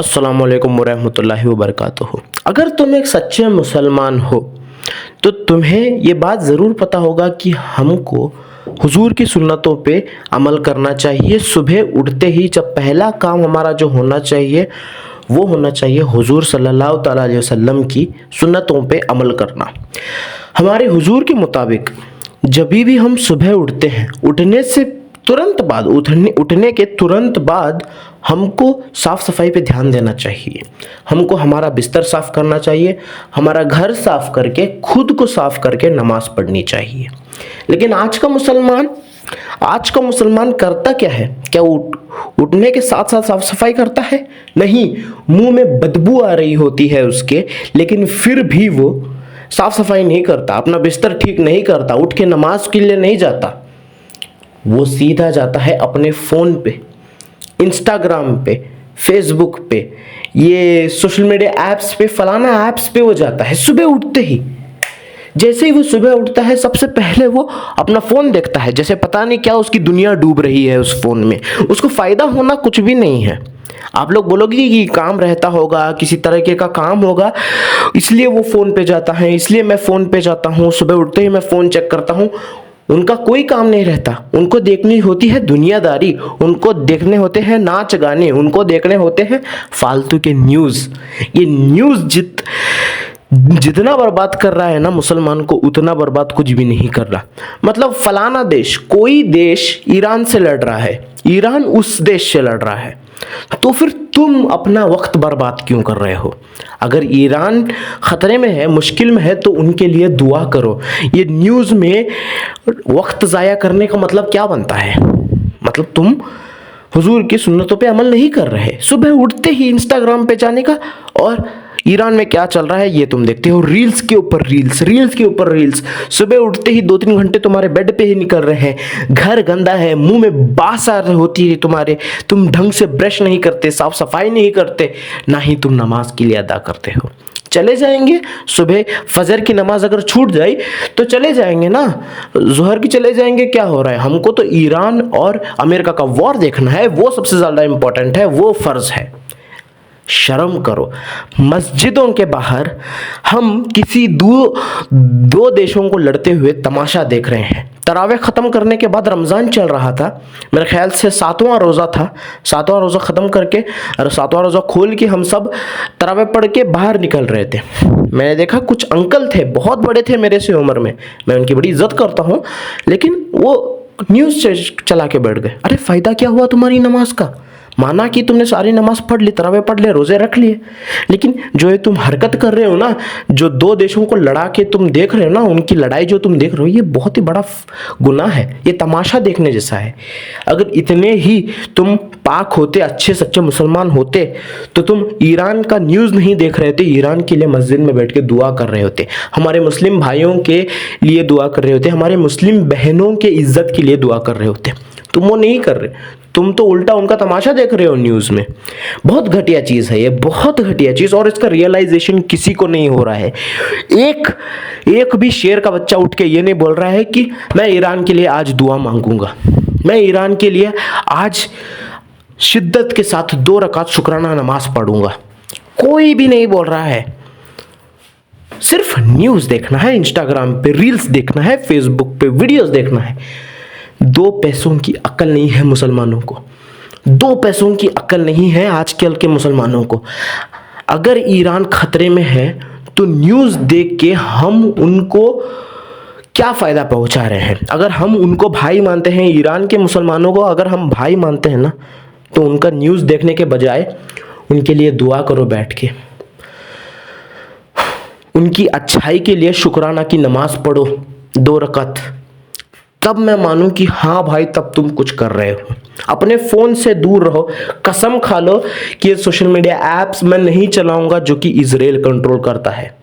अस्सलामुअलैकुम वरहमतुल्लाहि वबरकातुहू। अगर तुम एक सच्चे मुसलमान हो तो तुम्हें ये बात ज़रूर पता होगा कि हमको हुजूर की सुन्नतों पे अमल करना चाहिए। सुबह उठते ही जब पहला काम हमारा जो होना चाहिए वो होना चाहिए हुजूर सल्लल्लाहु तआला अलैहि वसल्लम की सुन्नतों पे अमल करना। हमारे हुजूर के मुताबिक जब भी हम सुबह उठते हैं, उठने के तुरंत बाद हमको साफ़ सफाई पे ध्यान देना चाहिए। हमको हमारा बिस्तर साफ़ करना चाहिए, हमारा घर साफ़ करके खुद को साफ़ करके नमाज पढ़नी चाहिए। लेकिन आज का मुसलमान करता क्या है? क्या उठने के साथ साथ साफ़ सफाई करता है? नहीं, मुंह में बदबू आ रही होती है उसके, लेकिन फिर भी वो साफ़ सफाई नहीं करता, अपना बिस्तर ठीक नहीं करता, उठ के नमाज के लिए नहीं जाता। वो सीधा जाता है अपने फ़ोन पे, इंस्टाग्राम पे, फेसबुक पे, ये सोशल मीडिया ऐप्स पे, फलाना ऐप्स पे वो जाता है। सुबह उठते ही, जैसे ही वो सुबह उठता है सबसे पहले वो अपना फ़ोन देखता है, जैसे पता नहीं क्या उसकी दुनिया डूब रही है उस फ़ोन में। उसको फ़ायदा होना कुछ भी नहीं है। आप लोग बोलोगे कि काम रहता होगा, किसी तरीके का काम होगा, इसलिए वो फ़ोन पे जाता है, इसलिए मैं फ़ोन पे जाता हूँ, सुबह उठते ही मैं फ़ोन चेक करता हूँ। उनका कोई काम नहीं रहता। उनको देखनी होती है दुनियादारी, उनको देखने होते हैं नाच गाने, उनको देखने होते हैं फालतू के न्यूज़। ये न्यूज़ जितना बर्बाद कर रहा है ना मुसलमान को, उतना बर्बाद कुछ भी नहीं कर रहा। मतलब फलाना देश, कोई देश ईरान से लड़ रहा है, ईरान उस देश से लड़ रहा है, तो फिर तुम अपना वक्त बर्बाद क्यों कर रहे हो? अगर ईरान खतरे में है, मुश्किल में है, तो उनके लिए दुआ करो। ये न्यूज़ में वक्त ज़ाया करने का मतलब क्या बनता है? मतलब तुम हुजूर की सुन्नतों पे अमल नहीं कर रहे। सुबह उठते ही इंस्टाग्राम पे जाने का, और ईरान में क्या चल रहा है ये तुम देखते हो, रील्स के ऊपर रील्स, रील्स के ऊपर रील्स। सुबह उठते ही 2-3 घंटे तुम्हारे बेड पे ही निकल रहे हैं। घर गंदा है, मुंह में बास आ रही होती है तुम्हारे, तुम ढंग से ब्रश नहीं करते, साफ सफाई नहीं करते, ना ही तुम नमाज के लिए अदा करते हो। चले जाएंगे सुबह फजर की नमाज अगर छूट जाए तो चले जाएंगे ना, जोहर की चले जाएंगे। क्या हो रहा है? हमको तो ईरान और अमेरिका का वॉर देखना है, वो सबसे ज़्यादा इंपॉर्टेंट है, वो फ़र्ज़ है। शर्म करो। मस्जिदों के बाहर हम किसी दो देशों को लड़ते हुए तमाशा देख रहे हैं। तरावे ख़त्म करने के बाद रमज़ान चल रहा था, मेरे ख्याल से 7वां रोज़ा था। 7वां रोज़ा ख़त्म करके और 7वां रोज़ा खोल के हम सब तरावे पढ़ के बाहर निकल रहे थे। मैंने देखा कुछ अंकल थे, बहुत बड़े थे मेरे से उम्र में, मैं उनकी बड़ी इज्जत करता हूँ, लेकिन वो न्यूज़ चला के बैठ गए। अरे फ़ायदा क्या हुआ तुम्हारी नमाज का? माना कि तुमने सारी नमाज पढ़ ली, तरावे पढ़ ले, रोजे रख लिए, लेकिन जो ये तुम हरकत कर रहे हो ना, जो 2 देशों को लड़ा के तुम देख रहे हो ना, उनकी लड़ाई जो तुम देख रहे हो, ये बहुत ही बड़ा गुनाह है, ये तमाशा देखने जैसा है। अगर इतने ही तुम पाक होते, अच्छे सच्चे मुसलमान होते, तो तुम ईरान का न्यूज़ नहीं देख रहे थे, ईरान के लिए मस्जिद में बैठ के दुआ कर रहे होते, हमारे मुस्लिम भाइयों के लिए दुआ कर रहे होते, हमारे मुस्लिम बहनों के इज्जत के लिए दुआ कर रहे होते। तुम वो नहीं कर रहे, तुम तो उल्टा उनका तमाशा देख रहे हो न्यूज़ में। बहुत घटिया चीज़ है ये, बहुत घटिया चीज़, और इसका रियलाइजेशन किसी को नहीं हो रहा है। एक भी शेर का बच्चा उठ के ये नहीं बोल रहा है कि मैं ईरान के लिए आज दुआ मांगूंगा, मैं ईरान के लिए आज शिद्दत के साथ 2 रकात शुक्राना नमाज पढ़ूंगा। कोई भी नहीं बोल रहा है। सिर्फ न्यूज़ देखना है, इंस्टाग्राम पे रील्स देखना है, फेसबुक पे वीडियोस देखना है। 2 पैसों की अक्ल नहीं है मुसलमानों को, 2 पैसों की अक्ल नहीं है आजकल के मुसलमानों को। अगर ईरान खतरे में है तो न्यूज़ देख के हम उनको क्या फ़ायदा पहुंचा रहे हैं? अगर हम उनको भाई मानते हैं, ईरान के मुसलमानों को अगर हम भाई मानते हैं ना, तो उनका न्यूज़ देखने के बजाय उनके लिए दुआ करो बैठ के, उनकी अच्छाई के लिए शुक्राना की नमाज पढ़ो 2 रकात। तब मैं मानूं कि हाँ भाई, तब तुम कुछ कर रहे हो। अपने फ़ोन से दूर रहो। कसम खा लो कि ये सोशल मीडिया ऐप्स मैं नहीं चलाऊंगा जो कि इजराइल कंट्रोल करता है,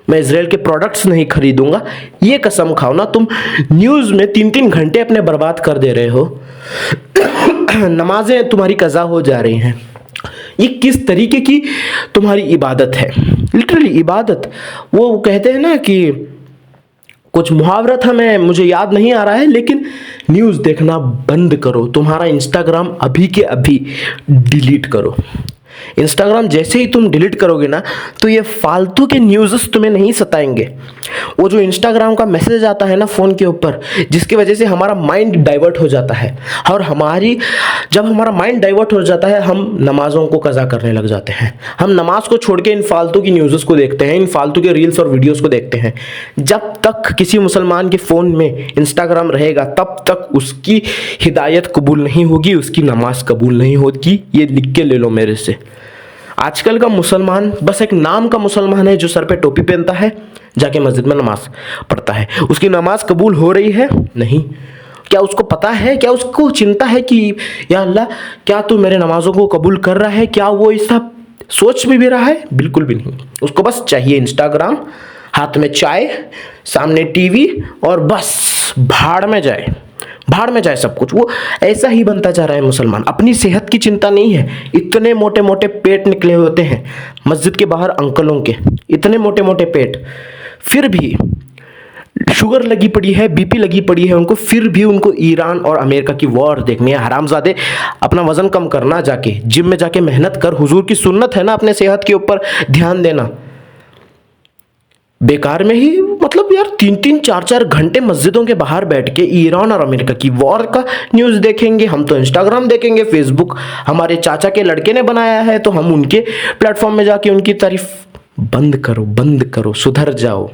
मैं इजराइल के प्रोडक्ट्स नहीं खरीदूंगा, ये कसम खाओ ना। तुम न्यूज़ में 3-3 घंटे अपने बर्बाद कर दे रहे हो, नमाजें तुम्हारी कज़ा हो जा रही हैं। ये किस तरीके की तुम्हारी इबादत है? लिटरली इबादत। वो कहते हैं ना कि कुछ मुहावरा था, मुझे याद नहीं आ रहा है, लेकिन न्यूज़ देखना बंद करो, तुम्हारा इंस्टाग्राम अभी के अभी डिलीट करो। इंस्टाग्राम जैसे ही तुम डिलीट करोगे ना, तो ये फालतू के न्यूज़ तुम्हें नहीं सताएंगे। वो जो इंस्टाग्राम का मैसेज आता है ना फ़ोन के ऊपर, जिसकी वजह से हमारा माइंड डाइवर्ट हो जाता है, और जब हमारा माइंड डाइवर्ट हो जाता है, हम नमाज़ों को कज़ा करने लग जाते हैं। हम नमाज को छोड़ के इन फालतू की न्यूज़ को देखते हैं, इन फालतू के रील्स और वीडियोज़ को देखते हैं। जब तक किसी मुसलमान के फ़ोन में इंस्टाग्राम रहेगा, तब तक उसकी हिदायत कबूल नहीं होगी, उसकी नमाज कबूल नहीं होगी। ये लिख के ले लो मेरे से। आजकल का मुसलमान बस एक नाम का मुसलमान है, जो सर पे टोपी पहनता है, जाके मस्जिद में नमाज पढ़ता है। उसकी नमाज कबूल हो रही है? नहीं। क्या उसको पता है, क्या उसको चिंता है कि या अल्लाह क्या तू मेरे नमाजों को कबूल कर रहा है? क्या वो ऐसा सोच भी रहा है? बिल्कुल भी नहीं। उसको बस चाहिए इंस्टाग्राम, हाथ में चाय, सामने टीवी, और बस भाड़ में जाए, भाड़ में जाए सब कुछ। वो ऐसा ही बनता जा रहा है मुसलमान। अपनी सेहत की चिंता नहीं है। इतने मोटे मोटे पेट निकले होते हैं मस्जिद के बाहर अंकलों के, इतने मोटे मोटे पेट, फिर भी शुगर लगी पड़ी है, बीपी लगी पड़ी है उनको, फिर भी उनको ईरान और अमेरिका की वॉर देखनी है। हरामजादे, अपना वजन कम करना, जाके जिम में जाके मेहनत कर। हुजूर की सुन्नत है ना अपने सेहत के ऊपर ध्यान देना। बेकार में ही मतलब यार 3-4 घंटे मस्जिदों के बाहर बैठ के ईरान और अमेरिका की वॉर का न्यूज़ देखेंगे। हम तो इंस्टाग्राम देखेंगे, फेसबुक हमारे चाचा के लड़के ने बनाया है, तो हम उनके प्लेटफॉर्म में जाके उनकी तारीफ। बंद करो, बंद करो, सुधर जाओ।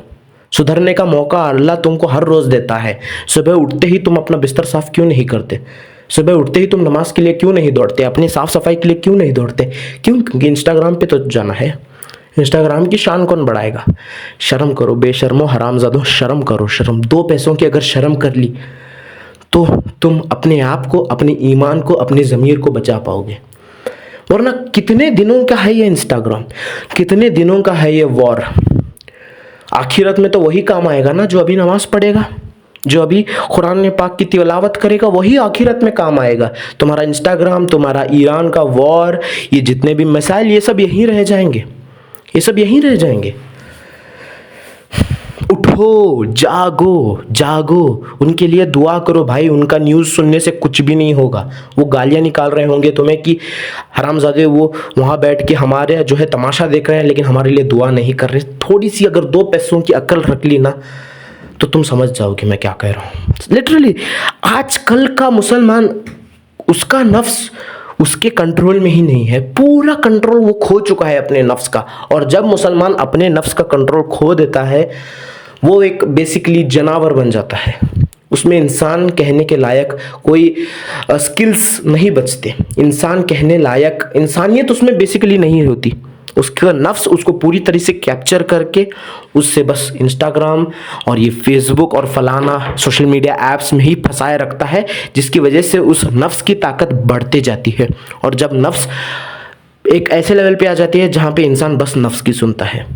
सुधरने का मौका अल्लाह तुमको हर रोज़ देता है। सुबह उठते ही तुम अपना बिस्तर साफ क्यों नहीं करते? सुबह उठते ही तुम नमाज के लिए क्यों नहीं दौड़ते? अपनी साफ सफाई के लिए क्यों नहीं दौड़ते? क्यों? क्योंकि इंस्टाग्राम पे तो जाना है। इंस्टाग्राम की शान कौन बढ़ाएगा? शर्म करो बेशर्मो, हरामजादो, शर्म करो, शर्म। 2 पैसों की अगर शर्म कर ली तो तुम अपने आप को, अपने ईमान को, अपने ज़मीर को बचा पाओगे। वरना कितने दिनों का है ये इंस्टाग्राम, कितने दिनों का है ये वॉर। आखिरत में तो वही काम आएगा ना जो अभी नमाज पढ़ेगा, जो अभी कुरान पाक की तिलावत करेगा, वही आखिरत में काम आएगा। तुम्हारा इंस्टाग्राम, तुम्हारा ईरान का वॉर, ये जितने भी मसाइल, ये सब यहीं रह जाएंगे, ये सब यहीं रह जाएंगे। उठो, जागो, जागो, उनके लिए दुआ करो भाई। उनका न्यूज़ सुनने से कुछ भी नहीं होगा। वो गालियाँ निकाल रहे होंगे तुम्हें कि हरामजादे, वो वहाँ बैठ के हमारे जो है तमाशा देख रहे हैं, लेकिन हमारे लिए दुआ नहीं कर रहे। थोड़ी सी अगर 2 पैसों की अकल रख ली ना, तो तुम समझ जाओगे मैं क्या कह रहा हूँ। लिटरली आजकल का मुसलमान, उसका नफ्स उसके कंट्रोल में ही नहीं है। पूरा कंट्रोल वो खो चुका है अपने नफ्स का। और जब मुसलमान अपने नफ्स का कंट्रोल खो देता है, वो एक बेसिकली जानवर बन जाता है। उसमें इंसान कहने के लायक कोई स्किल्स नहीं बचते। इंसान कहने लायक इंसानियत उसमें बेसिकली नहीं होती। उसका नफ्स उसको पूरी तरह से कैप्चर करके उससे बस इंस्टाग्राम और ये फेसबुक और फलाना सोशल मीडिया ऐप्स में ही फंसाए रखता है, जिसकी वजह से उस नफ्स की ताकत बढ़ते जाती है। और जब नफ्स एक ऐसे लेवल पे आ जाती है जहाँ पे इंसान बस नफ्स की सुनता है,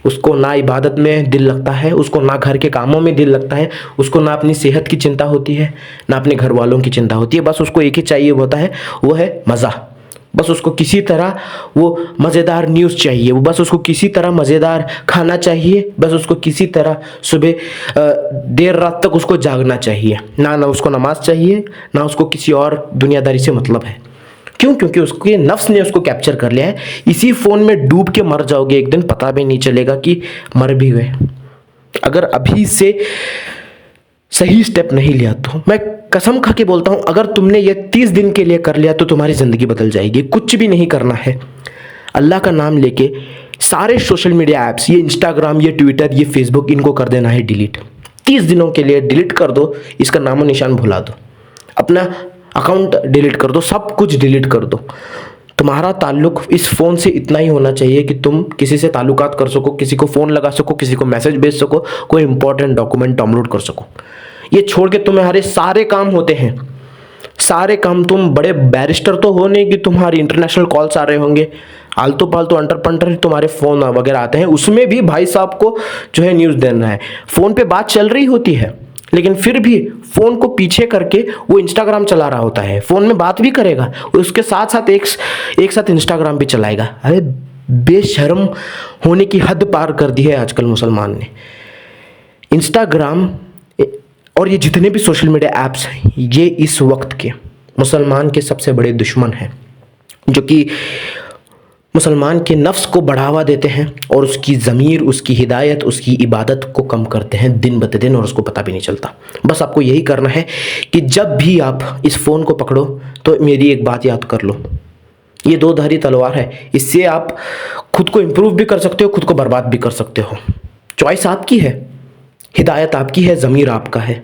उसको ना इबादत में दिल लगता है, उसको ना घर के कामों में दिल लगता है, उसको ना अपनी सेहत की चिंता होती है, ना अपने घर वालों की चिंता होती है। बस उसको एक ही चाहिए होता है, वो है मज़ा। बस उसको किसी तरह वो मज़ेदार न्यूज़ चाहिए, वो बस उसको किसी तरह मज़ेदार खाना चाहिए, बस उसको किसी तरह सुबह देर रात तक उसको जागना चाहिए। ना उसको नमाज चाहिए, ना उसको किसी और दुनियादारी से मतलब है। क्यों? क्योंकि उसके नफ्स ने उसको कैप्चर कर लिया है। इसी फ़ोन में डूब के मर जाओगे एक दिन, पता भी नहीं चलेगा कि मर भी गए, अगर अभी से सही स्टेप नहीं लिया तो। मैं कसम खा के बोलता हूँ, अगर तुमने ये 30 दिन के लिए कर लिया तो तुम्हारी ज़िंदगी बदल जाएगी। कुछ भी नहीं करना है, अल्लाह का नाम लेके सारे सोशल मीडिया ऐप्स, ये इंस्टाग्राम, ये ट्विटर, ये फेसबुक, इनको कर देना है डिलीट। 30 दिनों के लिए डिलीट कर दो, इसका नामो निशान भुला दो, अपना अकाउंट डिलीट कर दो, सब कुछ डिलीट कर दो। तुम्हारा ताल्लुक इस फ़ोन से इतना ही होना चाहिए कि तुम किसी से ताल्लुकात कर सको, किसी को फ़ोन लगा सको, किसी को मैसेज भेज सको, कोई इंपॉर्टेंट डॉक्यूमेंट डाउनलोड कर सको। ये छोड़ के तुम्हारे सारे काम होते हैं, सारे काम। तुम बड़े बैरिस्टर तो हो नहीं कि तुम्हारी इंटरनेशनल कॉल्स आ रहे होंगे, आलतू पालतू अंटर पंटर तुम्हारे फ़ोन वगैरह आते हैं, उसमें भी भाई साहब को जो है न्यूज़ देना है। फ़ोन पे बात चल रही होती है, लेकिन फिर भी फ़ोन को पीछे करके वो इंस्टाग्राम चला रहा होता है। फ़ोन में बात भी करेगा, उसके साथ साथ एक साथ इंस्टाग्राम भी चलाएगा। अरे बेशर्म होने की हद पार कर दी है आजकल मुसलमान ने। इंस्टाग्राम और ये जितने भी सोशल मीडिया ऐप्स हैं, ये इस वक्त के मुसलमान के सबसे बड़े दुश्मन हैं, जो कि मुसलमान के नफ्स को बढ़ावा देते हैं और उसकी ज़मीर, उसकी हिदायत, उसकी इबादत को कम करते हैं दिन ब दिन, और उसको पता भी नहीं चलता। बस आपको यही करना है कि जब भी आप इस फ़ोन को पकड़ो तो मेरी एक बात याद कर लो, ये दो धारी तलवार है। इससे आप खुद को इम्प्रूव भी कर सकते हो, खुद को बर्बाद भी कर सकते हो। चॉइस आपकी है, हिदायत आपकी है, ज़मीर आपका है।